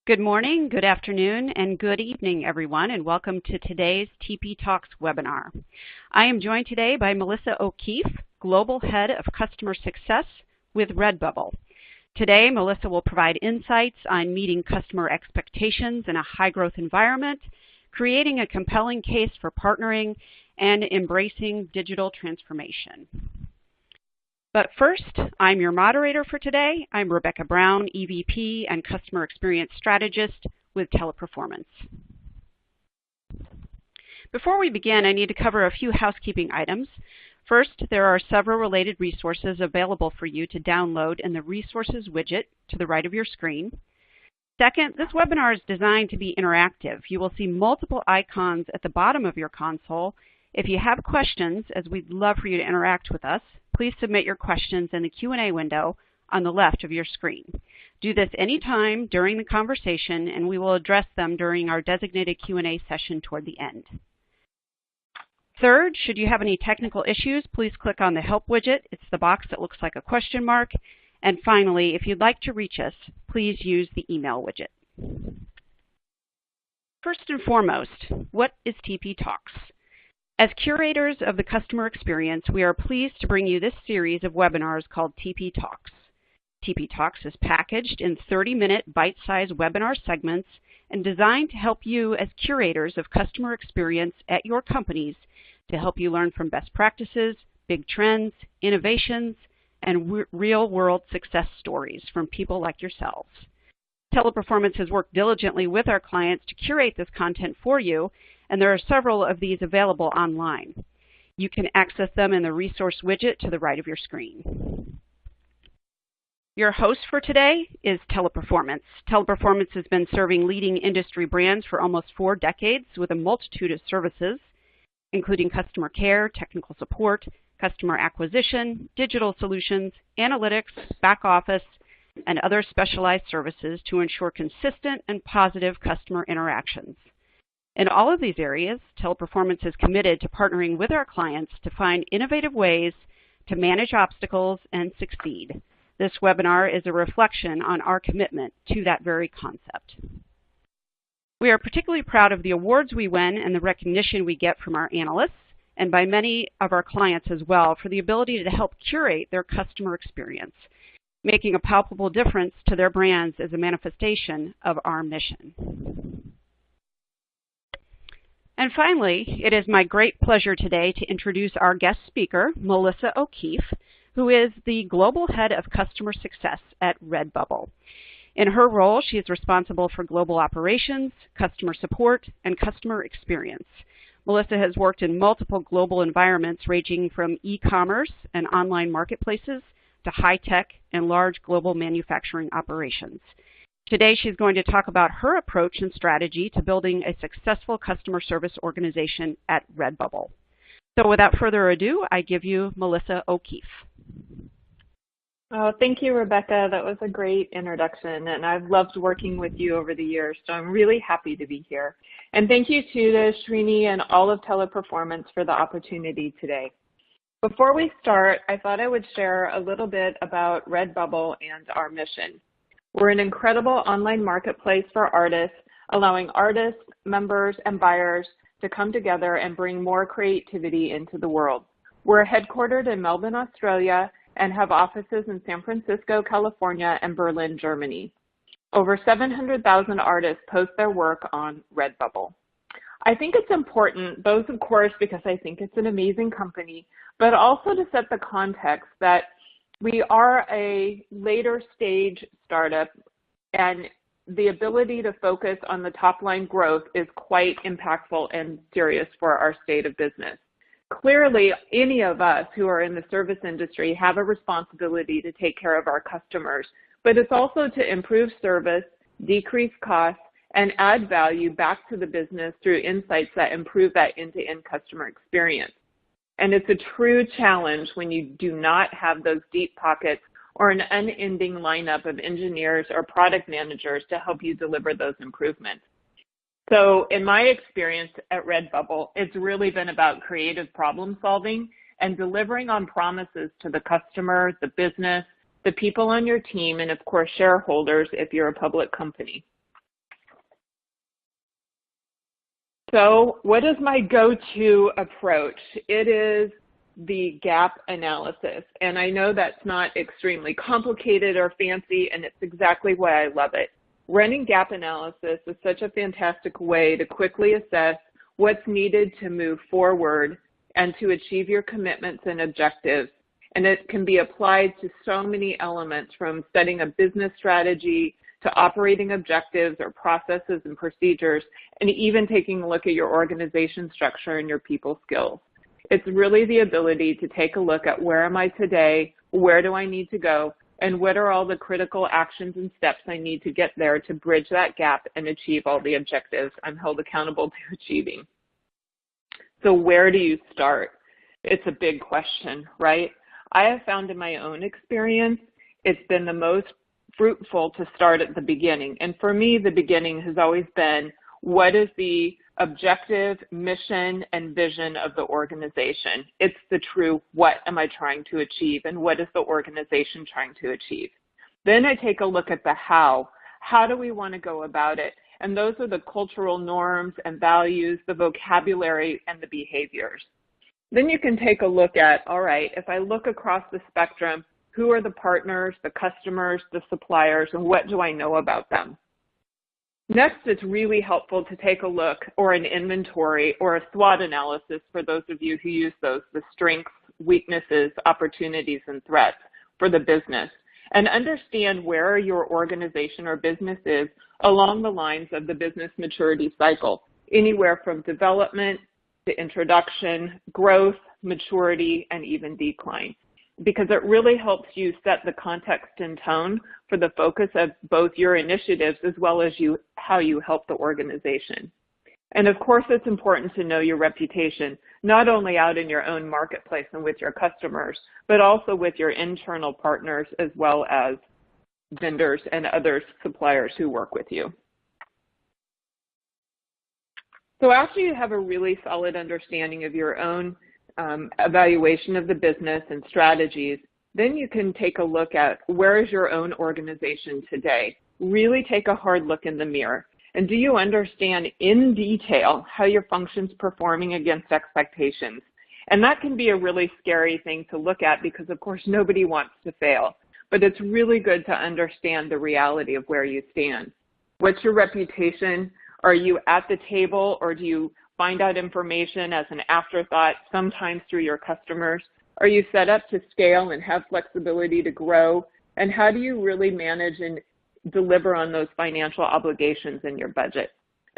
Good morning, good afternoon, and good evening, everyone, and welcome to today's TP Talks webinar. I am joined today by Melissa O'Keefe, Global Head of Customer Success with Redbubble. Today, Melissa will provide insights on meeting customer expectations in a high-growth environment, creating a compelling case for partnering, and embracing digital transformation. But first, I'm your moderator for today. I'm Rebecca Brown, EVP and Customer Experience Strategist with Teleperformance. Before we begin, I need to cover a few housekeeping items. First, there are several related resources available for you to download in the Resources widget to the right of your screen. Second, this webinar is designed to be interactive. You will see multiple icons at the bottom of your console. If you have questions, as we'd love for you to interact with us, please submit your questions in the Q&A window on the left of your screen. Do this anytime during the conversation, and we will address them during our designated Q&A session toward the end. Third, should you have any technical issues, please click on the Help widget. It's the box that looks like a question mark. And finally, if you'd like to reach us, please use the email widget. First and foremost, what is TP Talks? As curators of the customer experience, we are pleased to bring you this series of webinars called TP Talks. TP Talks is packaged in 30-minute bite-sized webinar segments and designed to help you as curators of customer experience at your companies to help you learn from best practices, big trends, innovations, and real-world success stories from people like yourselves. Teleperformance has worked diligently with our clients to curate this content for you, and there are several of these available online. You can access them in the Resource widget to the right of your screen. Your host for today is Teleperformance. Teleperformance has been serving leading industry brands for almost 4 decades with a multitude of services, including customer care, technical support, customer acquisition, digital solutions, analytics, back office, and other specialized services to ensure consistent and positive customer interactions. In all of these areas, Teleperformance is committed to partnering with our clients to find innovative ways to manage obstacles and succeed. This webinar is a reflection on our commitment to that very concept. We are particularly proud of the awards we win and the recognition we get from our analysts and by many of our clients as well for the ability to help curate their customer experience, making a palpable difference to their brands as a manifestation of our mission. And finally, it is my great pleasure today to introduce our guest speaker, Melissa O'Keefe, who is the Global Head of Customer Success at Redbubble. In her role, she is responsible for global operations, customer support, and customer experience. Melissa has worked in multiple global environments ranging from e-commerce and online marketplaces to high-tech and large global manufacturing operations. Today, she's going to talk about her approach and strategy to building a successful customer service organization at Redbubble. So without further ado, I give you Melissa O'Keefe. Oh, thank you, Rebecca. That was a great introduction, and I've loved working with you over the years, so I'm really happy to be here. And thank you to Srini and all of Teleperformance for the opportunity today. Before we start, I thought I would share a little bit about Redbubble and our mission. We're an incredible online marketplace for artists, allowing artists, members, and buyers to come together and bring more creativity into the world. We're headquartered in Melbourne, Australia, and have offices in San Francisco, California, and Berlin, Germany. Over 700,000 artists post their work on Redbubble. I think it's important, both of course because I think it's an amazing company, but also to set the context that we are a later stage startup, and the ability to focus on the top line growth is quite impactful and serious for our state of business. Clearly, any of us who are in the service industry have a responsibility to take care of our customers, but it's also to improve service, decrease costs, and add value back to the business through insights that improve that end-to-end customer experience. And it's a true challenge when you do not have those deep pockets or an unending lineup of engineers or product managers to help you deliver those improvements. So in my experience at Redbubble, it's really been about creative problem solving and delivering on promises to the customer, the business, the people on your team, and of course shareholders if you're a public company. So what is my go-to approach? It is the gap analysis. And I know that's not extremely complicated or fancy, and it's exactly why I love it. Running gap analysis is such a fantastic way to quickly assess what's needed to move forward and to achieve your commitments and objectives. And it can be applied to so many elements, from setting a business strategy to operating objectives or processes and procedures, and even taking a look at your organization structure and your people skills. It's really the ability to take a look at where am I today, where do I need to go, and what are all the critical actions and steps I need to get there to bridge that gap and achieve all the objectives I'm held accountable to achieving. So where do you start? It's a big question, right? I have found in my own experience, it's been the most fruitful to start at the beginning. And for me, the beginning has always been, what is the objective, mission, and vision of the organization? It's the true, what am I trying to achieve, and what is the organization trying to achieve? Then I take a look at the how. How do we want to go about it? And those are the cultural norms and values, the vocabulary, and the behaviors. Then you can take a look at, all right, if I look across the spectrum, who are the partners, the customers, the suppliers, and what do I know about them? Next, it's really helpful to take a look, or an inventory, or a SWOT analysis for those of you who use those, the strengths, weaknesses, opportunities, and threats for the business, and understand where your organization or business is along the lines of the business maturity cycle, anywhere from development to introduction, growth, maturity, and even decline, because it really helps you set the context and tone for the focus of both your initiatives as well as how you help the organization. And of course, it's important to know your reputation, not only out in your own marketplace and with your customers, but also with your internal partners as well as vendors and other suppliers who work with you. So after you have a really solid understanding of your own evaluation of the business and strategies, then you can take a look at where is your own organization today. Really take a hard look in the mirror. And do you understand in detail how your function's performing against expectations? And that can be a really scary thing to look at because, of course, nobody wants to fail. But it's really good to understand the reality of where you stand. What's your reputation? Are you at the table, or do you find out information as an afterthought, sometimes through your customers? Are you set up to scale and have flexibility to grow? And how do you really manage and deliver on those financial obligations in your budget?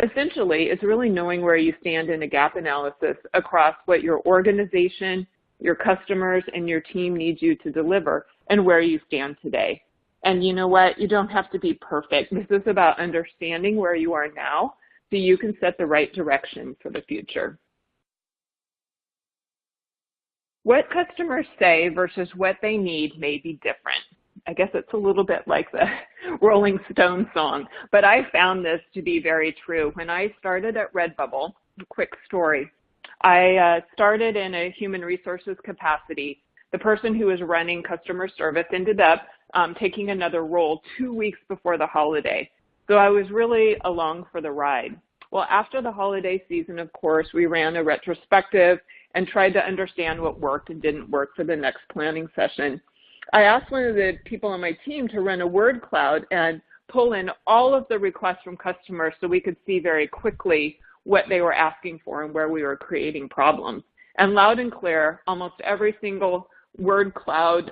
Essentially, it's really knowing where you stand in a gap analysis across what your organization, your customers, and your team need you to deliver, and where you stand today. And you know what? You don't have to be perfect. This is about understanding where you are now so you can set the right direction for the future. What customers say versus what they need may be different. I guess it's a little bit like the Rolling Stones song, but I found this to be very true. When I started at Redbubble, quick story, I started in a human resources capacity. The person who was running customer service ended up taking another role 2 weeks before the holiday. So I was really along for the ride. Well, after the holiday season, of course, we ran a retrospective and tried to understand what worked and didn't work for the next planning session. I asked one of the people on my team to run a word cloud and pull in all of the requests from customers so we could see very quickly what they were asking for and where we were creating problems. And loud and clear, almost every single word cloud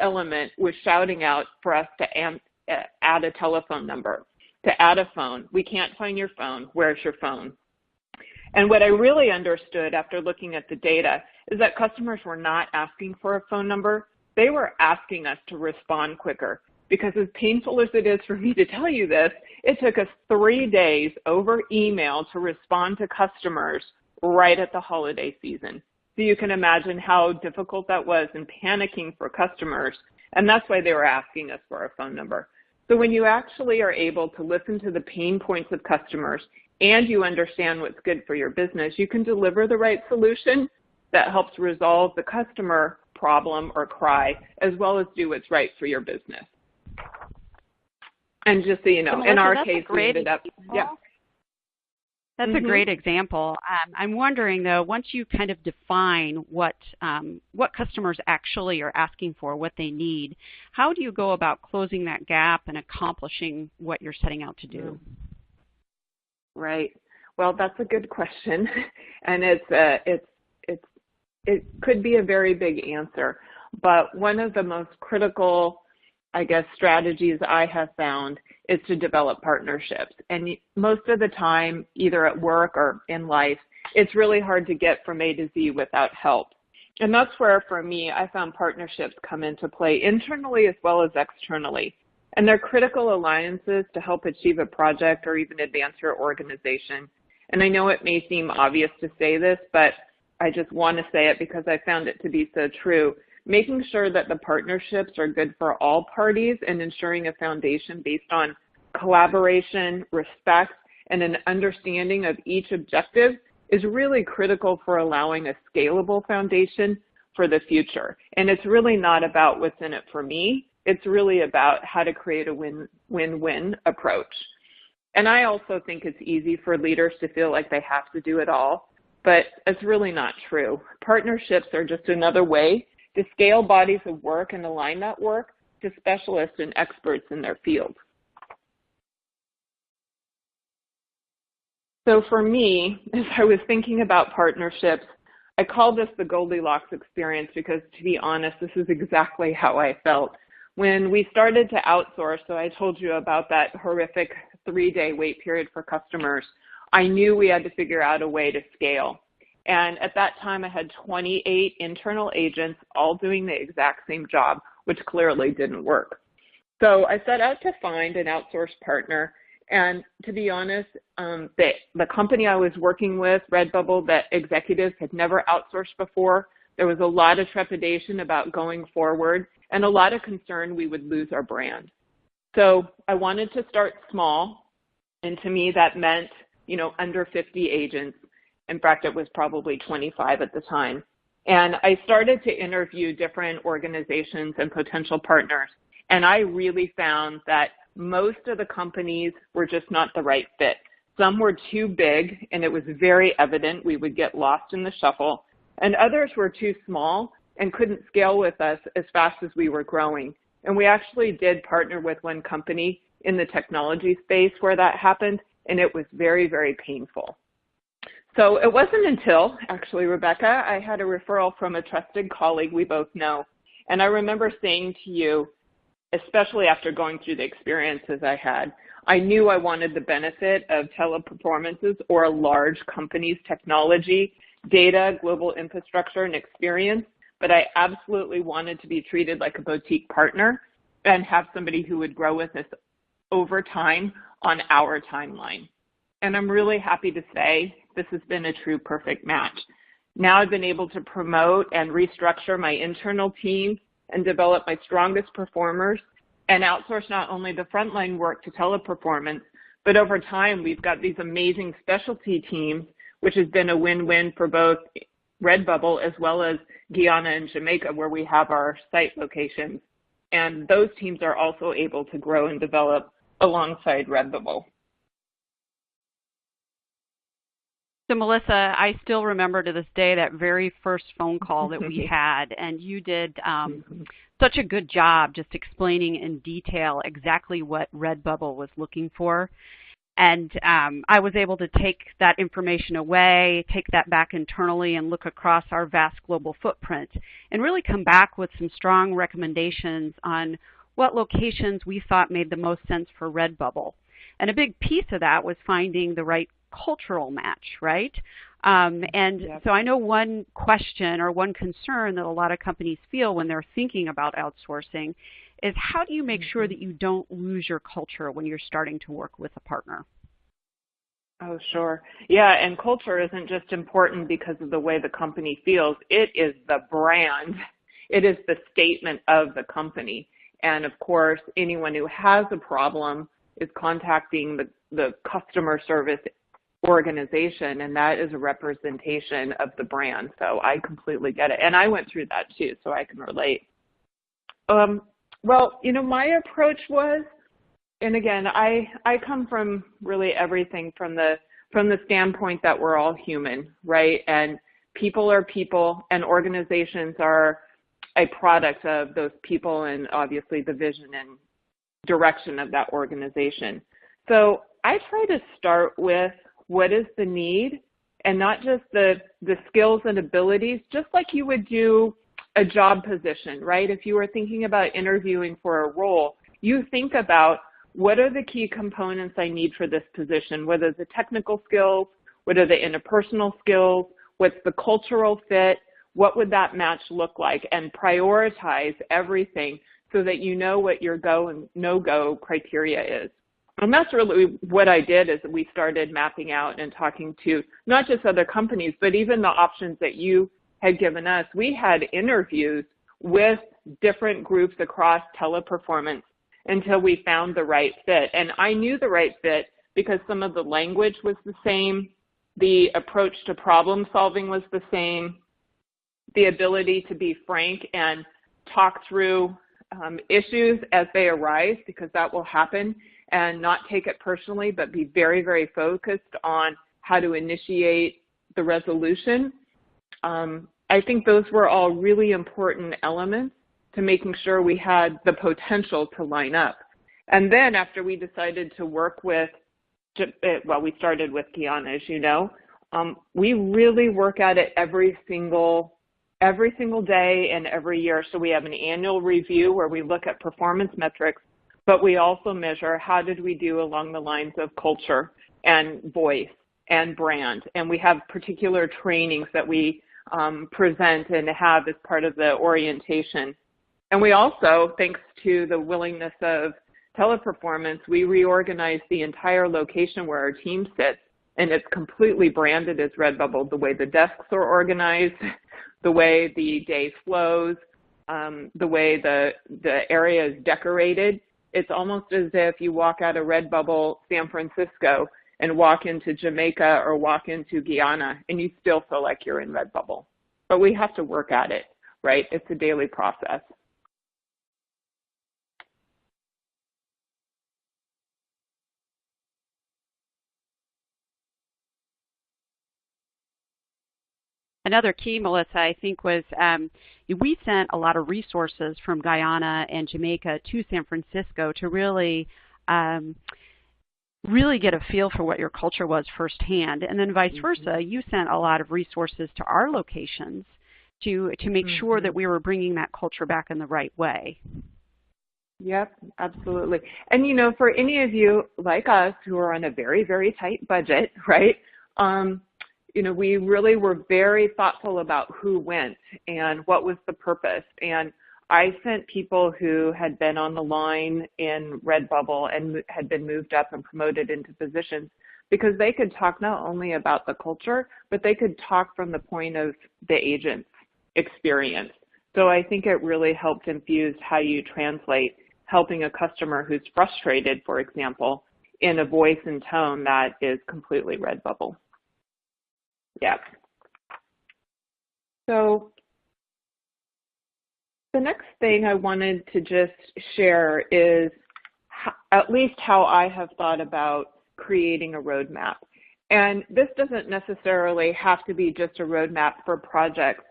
element was shouting out for us to add a telephone number, to add a phone. We can't find your phone. Where's your phone? And what I really understood after looking at the data is that customers were not asking for a phone number. They were asking us to respond quicker, because as painful as it is for me to tell you this, it took us 3 days over email to respond to customers right at the holiday season. So you can imagine how difficult that was and panicking for customers, and that's why they were asking us for a phone number. So when you actually are able to listen to the pain points of customers and you understand what's good for your business, you can deliver the right solution that helps resolve the customer problem or cry, as well as do what's right for your business. And just so you know, in our case, we ended up, yeah. That's a great example. I'm wondering, though, once you kind of define what customers actually are asking for, what they need, how do you go about closing that gap and accomplishing what you're setting out to do? Right. Well, that's a good question, and it could be a very big answer. But one of the most critical, I guess, strategies I have found is to develop partnerships. And most of the time, either at work or in life, it's really hard to get from A to Z without help. And that's where, for me, I found partnerships come into play internally as well as externally. And they're critical alliances to help achieve a project or even advance your organization. And I know it may seem obvious to say this, but I just want to say it because I found it to be so true. Making sure that the partnerships are good for all parties and ensuring a foundation based on collaboration, respect, and an understanding of each objective is really critical for allowing a scalable foundation for the future. And it's really not about what's in it for me. It's really about how to create a win-win approach. And I also think it's easy for leaders to feel like they have to do it all, but it's really not true. Partnerships are just another way to scale bodies of work and align that work to specialists and experts in their field. So for me, as I was thinking about partnerships, I call this the Goldilocks experience because, to be honest, this is exactly how I felt. When we started to outsource, so I told you about that horrific 3-day wait period for customers, I knew we had to figure out a way to scale. And at that time, I had 28 internal agents all doing the exact same job, which clearly didn't work. So I set out to find an outsourced partner. And to be honest, the company I was working with, Redbubble, that executives had never outsourced before. There was a lot of trepidation about going forward and a lot of concern we would lose our brand. So I wanted to start small. And to me, that meant, under 50 agents. In fact, it was probably 25 at the time. And I started to interview different organizations and potential partners. And I really found that most of the companies were just not the right fit. Some were too big, and it was very evident we would get lost in the shuffle. And others were too small and couldn't scale with us as fast as we were growing. And we actually did partner with one company in the technology space where that happened, and it was very, very painful. So it wasn't until, actually, Rebecca, I had a referral from a trusted colleague we both know. And I remember saying to you, especially after going through the experiences I had, I knew I wanted the benefit of Teleperformance's or a large company's technology, data, global infrastructure, and experience, but I absolutely wanted to be treated like a boutique partner and have somebody who would grow with us over time on our timeline. And I'm really happy to say this has been a true perfect match. Now I've been able to promote and restructure my internal team and develop my strongest performers and outsource not only the frontline work to Teleperformance, but over time we've got these amazing specialty teams, which has been a win-win for both Redbubble as well as Guyana and Jamaica, where we have our site locations. And those teams are also able to grow and develop alongside Redbubble. So Melissa, I still remember to this day that very first phone call that we had, and you did such a good job just explaining in detail exactly what Redbubble was looking for. And I was able to take that information away, take that back internally, and look across our vast global footprint, and really come back with some strong recommendations on what locations we thought made the most sense for Redbubble. And a big piece of that was finding the right cultural match, right? So I know one question or one concern that a lot of companies feel when they're thinking about outsourcing is how do you make sure that you don't lose your culture when you're starting to work with a partner? Oh, sure. Yeah, and culture isn't just important because of the way the company feels. It is the brand. It is the statement of the company. And of course, anyone who has a problem is contacting the customer service organization, and that is a representation of the brand. So I completely get it. And I went through that too, so I can relate. Well, my approach was, and again, I come from really everything from the from the standpoint that we're all human, right? And people are people, and organizations are a product of those people and obviously the vision and direction of that organization. So I try to start with what is the need, and not just the skills and abilities, just like you would do a job position, right? If you were thinking about interviewing for a role, you think about what are the key components I need for this position, what are the technical skills, what are the interpersonal skills, what's the cultural fit, what would that match look like, and prioritize everything so that you know what your go and no-go criteria is. And that's really what I did, is we started mapping out and talking to not just other companies, but even the options that you had given us. We had interviews with different groups across Teleperformance until we found the right fit. And I knew the right fit because some of the language was the same, the approach to problem solving was the same, the ability to be frank and talk through issues as they arise, because that will happen, and not take it personally, but be very, very focused on how to initiate the resolution. I think those were all really important elements to making sure we had the potential to line up. And then after we decided to work with, well, we started with Guyana, as you know, we really work at it every single day and every year. So we have an annual review where we look at performance metrics, but we also measure how did we do along the lines of culture and voice and brand. And we have particular trainings that we present and have as part of the orientation. And we also, thanks to the willingness of Teleperformance, we reorganized the entire location where our team sits, and it's completely branded as Redbubble, the way the desks are organized, the way the day flows, the way the area is decorated. It's almost as if you walk out of Redbubble San Francisco and walk into Jamaica or walk into Guyana, and you still feel like you're in Redbubble. But we have to work at it, right? It's a daily process. Another key, Melissa, I think was we sent a lot of resources from Guyana and Jamaica to San Francisco to really get a feel for what your culture was firsthand. And then vice versa, you sent a lot of resources to our locations to make sure that we were bringing that culture back in the right way. Yep, absolutely. And, you know, for any of you like us who are on a very, very tight budget, right, you know, we really were very thoughtful about who went and what was the purpose. And I sent people who had been on the line in Redbubble and had been moved up and promoted into positions, because they could talk not only about the culture, but they could talk from the point of the agent's experience. So I think it really helped infuse how you translate helping a customer who's frustrated, for example, in a voice and tone that is completely Redbubble. Yeah. So the next thing I wanted to just share is at least how I have thought about creating a roadmap. And this doesn't necessarily have to be just a roadmap for projects,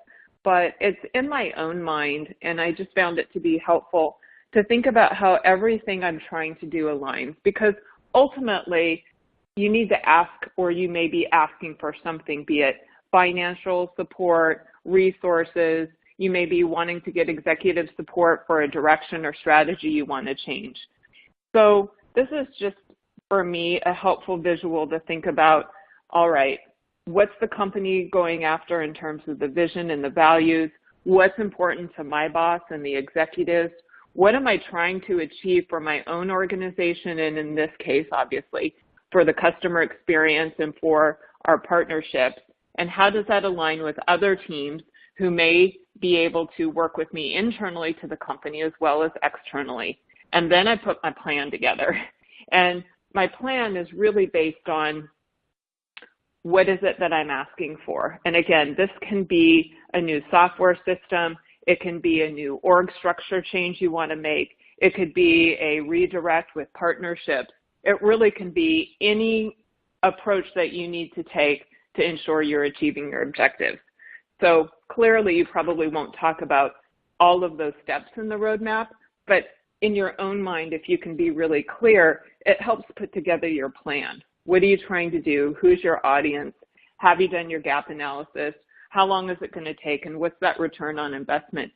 but it's in my own mind, and I just found it to be helpful to think about how everything I'm trying to do aligns, because ultimately you need to ask, or you may be asking for something, be it financial support, resources. You may be wanting to get executive support for a direction or strategy you want to change. So this is just, for me, a helpful visual to think about, all right, what's the company going after in terms of the vision and the values? What's important to my boss and the executives? What am I trying to achieve for my own organization, and in this case, obviously, for the customer experience and for our partnerships? And how does that align with other teams who may be able to work with me internally to the company as well as externally? And then I put my plan together. And my plan is really based on what is it that I'm asking for. And again, this can be a new software system. It can be a new org structure change you want to make. It could be a redirect with partnerships. It really can be any approach that you need to take to ensure you're achieving your objectives. So clearly, you probably won't talk about all of those steps in the roadmap, but in your own mind, if you can be really clear, it helps put together your plan. What are you trying to do? Who's your audience? Have you done your gap analysis? How long is it going to take? And what's that return on investment?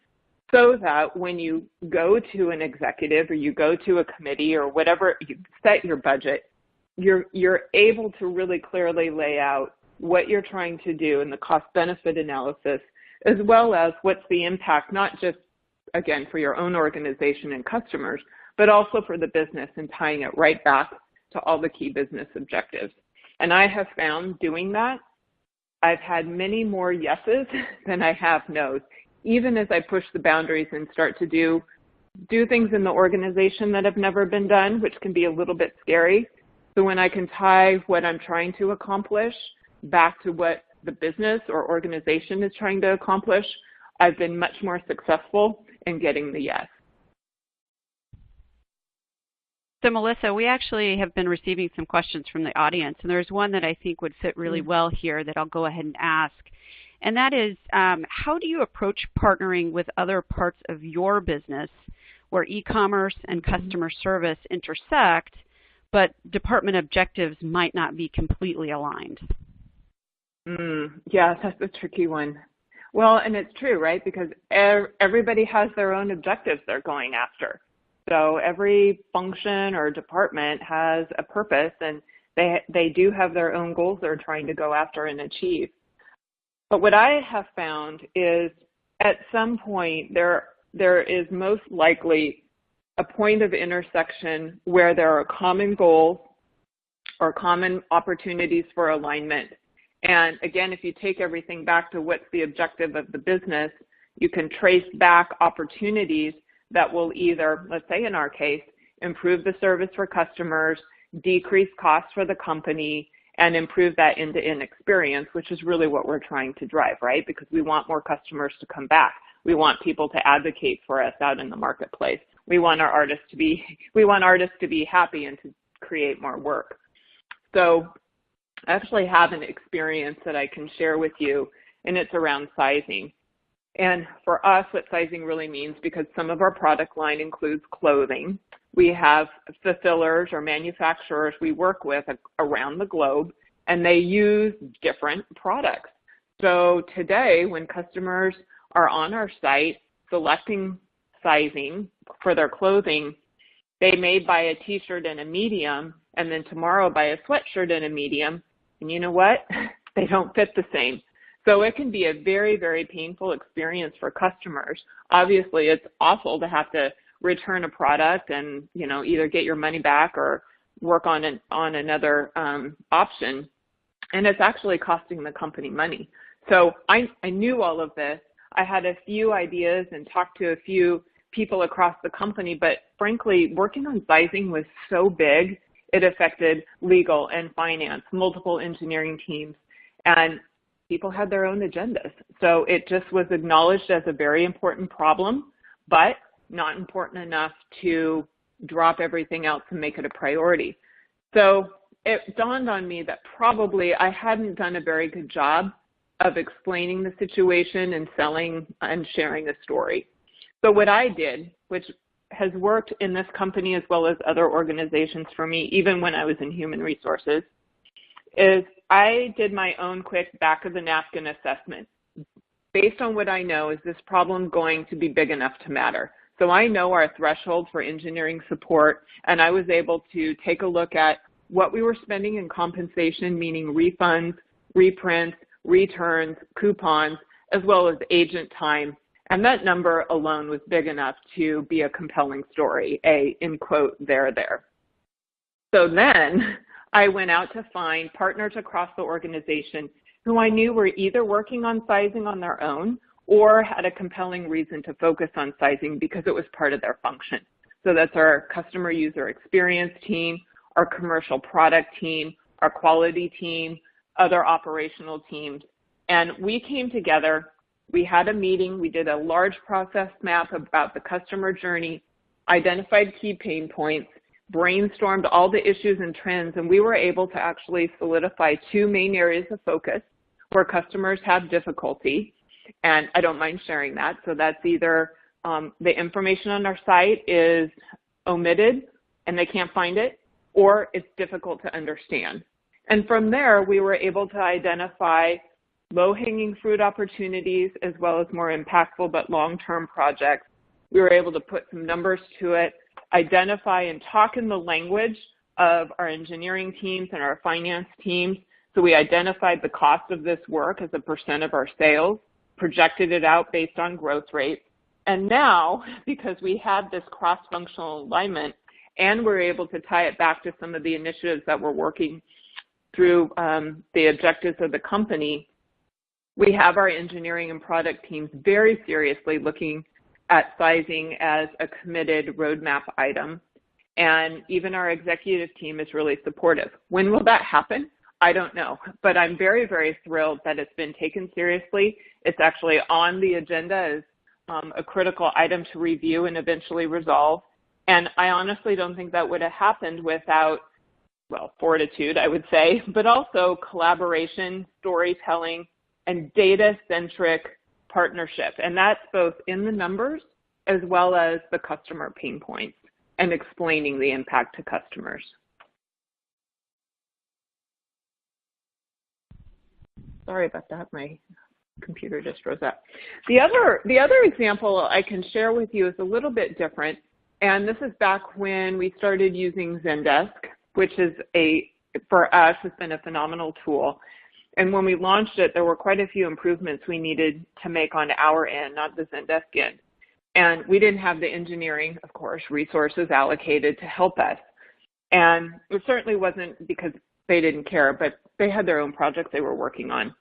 So that when you go to an executive or you go to a committee or whatever, you set your budget, you're able to really clearly lay out what you're trying to do in the cost-benefit analysis, as well as what's the impact, not just, again, for your own organization and customers, but also for the business and tying it right back to all the key business objectives. And I have found doing that, I've had many more yeses than I have no's, even as I push the boundaries and start to do things in the organization that have never been done, which can be a little bit scary. So when I can tie what I'm trying to accomplish back to what the business or organization is trying to accomplish, I've been much more successful in getting the yes. So Melissa, we actually have been receiving some questions from the audience, and there's one that I think would fit really well here that I'll go ahead and ask. And that is, how do you approach partnering with other parts of your business where e-commerce and customer service intersect, but department objectives might not be completely aligned? Yeah, that's a tricky one. Well, and it's true, right? Because everybody has their own objectives they're going after. So every function or department has a purpose, and they do have their own goals they're trying to go after and achieve. But what I have found is at some point there is most likely a point of intersection where there are common goals or common opportunities for alignment. And again, if you take everything back to what's the objective of the business, you can trace back opportunities that will either, let's say in our case, improve the service for customers, decrease costs for the company, and improve that end-to-end experience, which is really what we're trying to drive, right? Because we want more customers to come back. We want people to advocate for us out in the marketplace. We want artists to be happy and to create more work. So I actually have an experience that I can share with you, and it's around sizing. And for us, what sizing really means, because some of our product line includes clothing, we have fulfillers or manufacturers we work with around the globe, and they use different products. So today, when customers are on our site selecting sizing for their clothing, they may buy a t-shirt in a medium, and then tomorrow buy a sweatshirt in a medium, and you know what? They don't fit the same. So it can be a very, very painful experience for customers. Obviously, it's awful to have to return a product and, you know, either get your money back or work on another option. And it's actually costing the company money. So I knew all of this. I had a few ideas and talked to a few people across the company, but frankly, working on sizing was so big, it affected legal and finance, multiple engineering teams, and people had their own agendas. So it just was acknowledged as a very important problem, but not important enough to drop everything else and make it a priority. So it dawned on me that probably I hadn't done a very good job of explaining the situation and selling and sharing a story. So what I did, which has worked in this company as well as other organizations for me, even when I was in human resources, is I did my own quick back-of-the-napkin assessment. Based on what I know, is this problem going to be big enough to matter? So I know our threshold for engineering support, and I was able to take a look at what we were spending in compensation, meaning refunds, reprints, returns, coupons, as well as agent time. And that number alone was big enough to be a compelling story, in quote, there. So then I went out to find partners across the organization who I knew were either working on sizing on their own or had a compelling reason to focus on sizing because it was part of their function. So that's our customer user experience team, our commercial product team, our quality team, other operational teams. And we came together, we had a meeting, we did a large process map about the customer journey, identified key pain points. brainstormed all the issues and trends, and we were able to actually solidify 2 main areas of focus where customers have difficulty, and I don't mind sharing that. So that's either the information on our site is omitted and they can't find it, or it's difficult to understand. And from there, we were able to identify low-hanging fruit opportunities as well as more impactful but long-term projects. We were able to put some numbers to it, identify and talk in the language of our engineering teams and our finance teams. So we identified the cost of this work as a % of our sales, projected it out based on growth rates. And now, because we had this cross-functional alignment and we're able to tie it back to some of the initiatives that we're working through the objectives of the company, we have our engineering and product teams very seriously looking at sizing as a committed roadmap item. And even our executive team is really supportive. When will that happen? I don't know, but I'm very, very thrilled that it's been taken seriously. It's actually on the agenda as a critical item to review and eventually resolve. And I honestly don't think that would have happened without, well, fortitude, I would say, but also collaboration, storytelling, and data-centric partnership. And that's both in the numbers as well as the customer pain points and explaining the impact to customers. Sorry about that, my computer just froze up. The other example I can share with you is a little bit different, and this is back when we started using Zendesk, which is for us, has been a phenomenal tool. And when we launched it, there were quite a few improvements we needed to make on our end, not the Zendesk end. And we didn't have the engineering, of course, resources allocated to help us. And it certainly wasn't because they didn't care, but they had their own projects they were working on.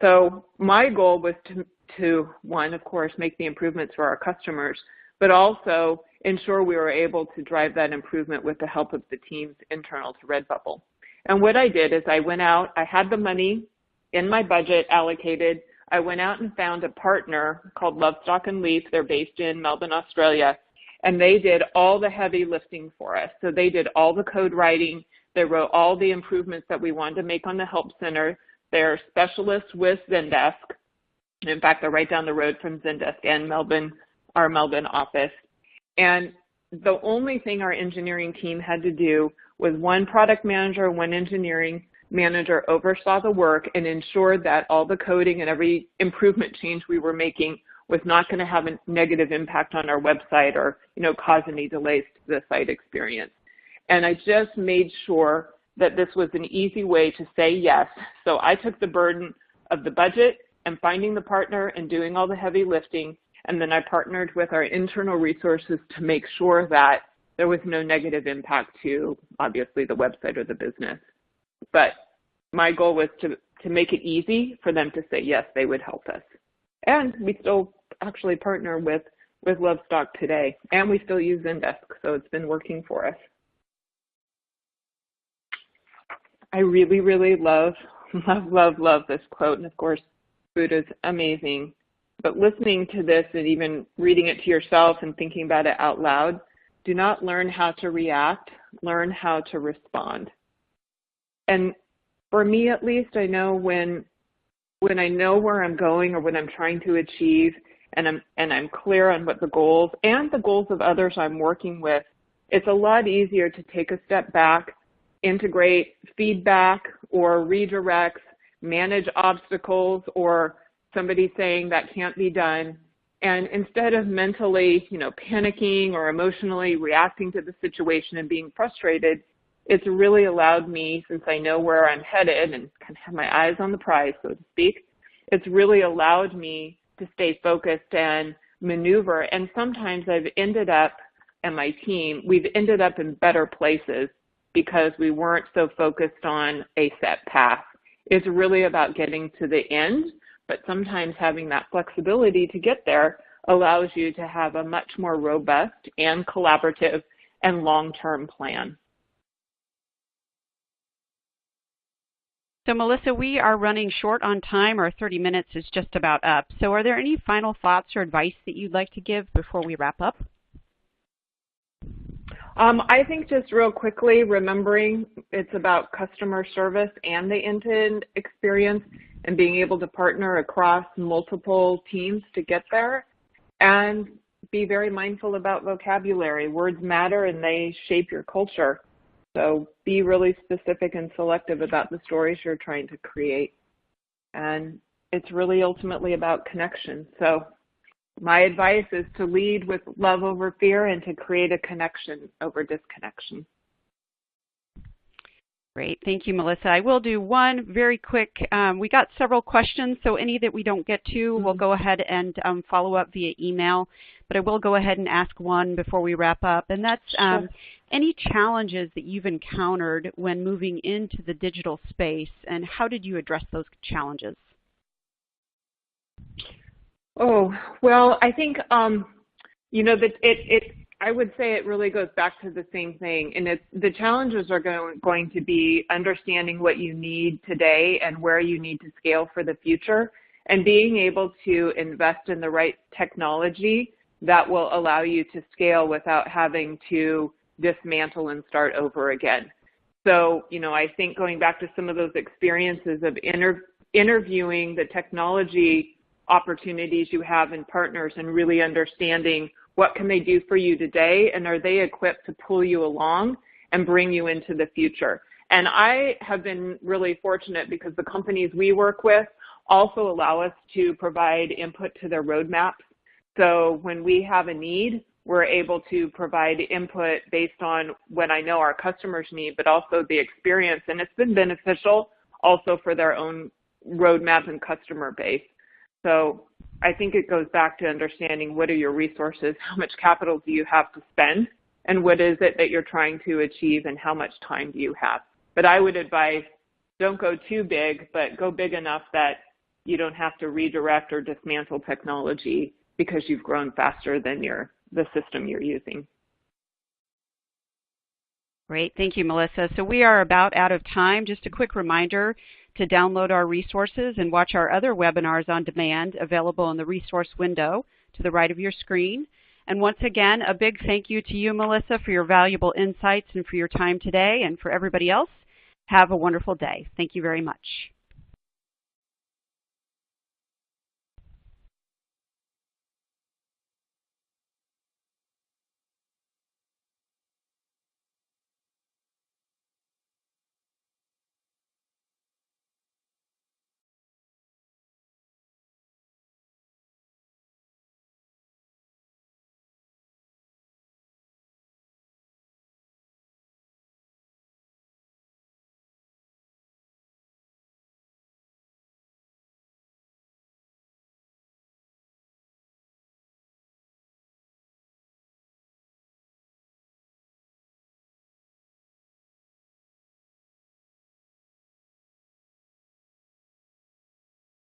So my goal was to one, of course, make the improvements for our customers, but also ensure we were able to drive that improvement with the help of the teams internal to Redbubble. And what I did is I went out, I had the money in my budget allocated. I went out and found a partner called Lovestock and Leaf. They're based in Melbourne, Australia, and they did all the heavy lifting for us. So they did all the code writing. They wrote all the improvements that we wanted to make on the Help Center. They're specialists with Zendesk. In fact, they're right down the road from Zendesk and Melbourne, our Melbourne office. And the only thing our engineering team had to do was one product manager, one engineering manager oversaw the work and ensured that all the coding and every improvement change we were making was not going to have a negative impact on our website or, cause any delays to the site experience. And I just made sure that this was an easy way to say yes. So I took the burden of the budget and finding the partner and doing all the heavy lifting. And then I partnered with our internal resources to make sure that there was no negative impact to, obviously, the website or the business. But my goal was to make it easy for them to say, yes, they would help us. And we still actually partner with Lovestock today. And we still use Zendesk, so it's been working for us. I really, really love this quote. And of course, food is amazing. But listening to this and even reading it to yourself and thinking about it out loud, do not learn how to react, learn how to respond. And for me, at least, I know when I know where I'm going or what I'm trying to achieve, and I'm clear on what the goals and the goals of others I'm working with, it's a lot easier to take a step back, integrate feedback or redirects, manage obstacles or somebody saying that can't be done. And instead of mentally, panicking or emotionally reacting to the situation and being frustrated, it's really allowed me, since I know where I'm headed and kind of have my eyes on the prize, so to speak, it's really allowed me to stay focused and maneuver. And sometimes I've ended up, and my team, we've ended up in better places because we weren't so focused on a set path. It's really about getting to the end, but sometimes having that flexibility to get there allows you to have a much more robust and collaborative and long-term plan. So Melissa, we are running short on time. Our 30 minutes is just about up. So are there any final thoughts or advice that you'd like to give before we wrap up? I think just real quickly, remembering it's about customer service and the end-to-end experience and being able to partner across multiple teams to get there, and be very mindful about vocabulary. Words matter and they shape your culture. So be really specific and selective about the stories you're trying to create. And it's really ultimately about connection. So my advice is to lead with love over fear and to create a connection over disconnection. Great. Thank you, Melissa. I will do one very quick. We got several questions, so any that we don't get to, we'll go ahead and follow up via email. But I will go ahead and ask one before we wrap up, and that's any challenges that you've encountered when moving into the digital space, and how did you address those challenges? Oh, well, I think, you know, that I would say it really goes back to the same thing. And the challenges are going to be understanding what you need today and where you need to scale for the future, and being able to invest in the right technology that will allow you to scale without having to dismantle and start over again. So, you know, I think going back to some of those experiences of interviewing the technology opportunities you have in partners and really understanding what can they do for you today, and are they equipped to pull you along and bring you into the future. And I have been really fortunate because the companies we work with also allow us to provide input to their roadmaps. So when we have a need, we're able to provide input based on what I know our customers need, but also the experience. And it's been beneficial also for their own roadmap and customer base. So I think it goes back to understanding what are your resources, how much capital do you have to spend, and what is it that you're trying to achieve, and how much time do you have. But I would advise, don't go too big, but go big enough that you don't have to redirect or dismantle technology because you've grown faster than the system you're using. Great. Thank you, Melissa. So we are about out of time. Just a quick reminder to download our resources and watch our other webinars on demand available in the resource window to the right of your screen. And once again, a big thank you to you, Melissa, for your valuable insights and for your time today. And for everybody else, have a wonderful day. Thank you very much.